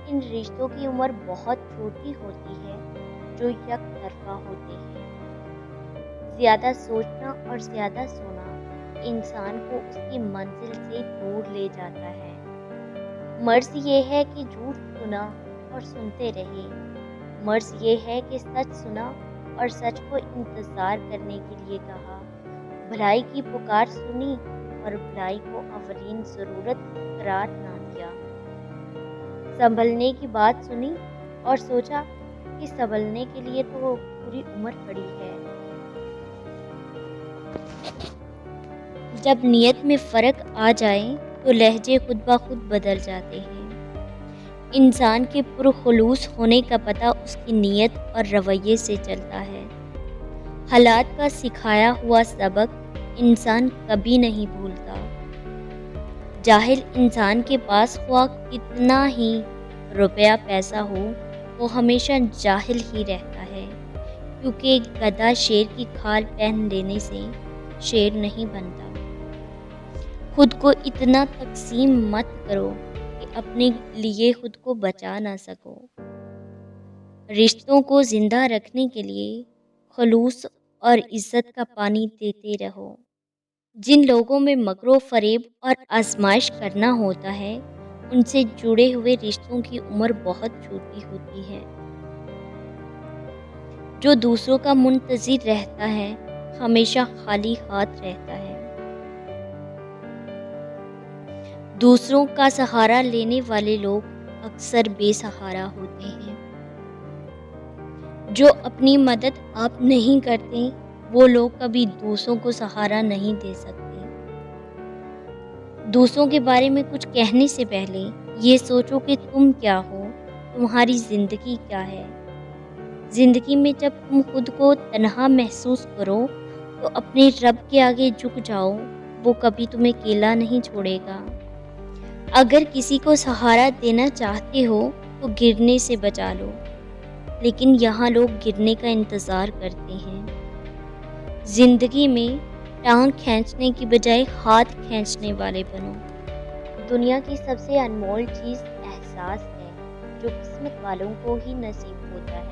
ان رشتوں کی عمر بہت چھوٹی ہوتی ہے جو یک طرفہ ہوتے ہیں۔ زیادہ سوچنا اور زیادہ سونا انسان کو اس کی منزل سے دور لے جاتا ہے۔ مرض یہ ہے کہ جھوٹ سنا اور سنتے رہے، مرض یہ ہے کہ سچ سنا اور سچ کو انتظار کرنے کے لیے کہا، بھلائی کی پکار سنی اور بھلائی کو اولین ضرورت قرار نہ دیا، سنبھلنے کی بات سنی اور سوچا کہ سنبھلنے کے لیے تو پوری عمر پڑی ہے۔ جب نیت میں فرق آ جائے تو لہجے خود بخود بدل جاتے ہیں۔ انسان کے پرخلوص ہونے کا پتہ اس کی نیت اور رویے سے چلتا ہے۔ حالات کا سکھایا ہوا سبق انسان کبھی نہیں بھولتا۔ جاہل انسان کے پاس خواہ کتنا ہی روپیہ پیسہ ہو، وہ ہمیشہ جاہل ہی رہتا ہے، کیونکہ گدھا شیر کی کھال پہن لینے سے شیر نہیں بنتا۔ خود کو اتنا تقسیم مت کرو کہ اپنے لیے خود کو بچا نہ سکو۔ رشتوں کو زندہ رکھنے کے لیے خلوص اور عزت کا پانی دیتے رہو۔ جن لوگوں میں مکر و فریب اور آزمائش کرنا ہوتا ہے، ان سے جڑے ہوئے رشتوں کی عمر بہت چھوٹی ہوتی ہے۔ جو دوسروں کا منتظر رہتا ہے، ہمیشہ خالی ہاتھ رہتا ہے۔ دوسروں کا سہارا لینے والے لوگ اکثر بے سہارا ہوتے ہیں۔ جو اپنی مدد آپ نہیں کرتے، وہ لوگ کبھی دوسروں کو سہارا نہیں دے سکتے۔ دوسروں کے بارے میں کچھ کہنے سے پہلے یہ سوچو کہ تم کیا ہو، تمہاری زندگی کیا ہے۔ زندگی میں جب تم خود کو تنہا محسوس کرو تو اپنے رب کے آگے جھک جاؤ، وہ کبھی تمہیں اکیلا نہیں چھوڑے گا۔ اگر کسی کو سہارا دینا چاہتے ہو تو گرنے سے بچا لو، لیکن یہاں لوگ گرنے کا انتظار کرتے ہیں۔ زندگی میں ٹانگ کھینچنے کی بجائے ہاتھ کھینچنے والے بنو۔ دنیا کی سب سے انمول چیز احساس ہے، جو قسمت والوں کو ہی نصیب ہوتا ہے۔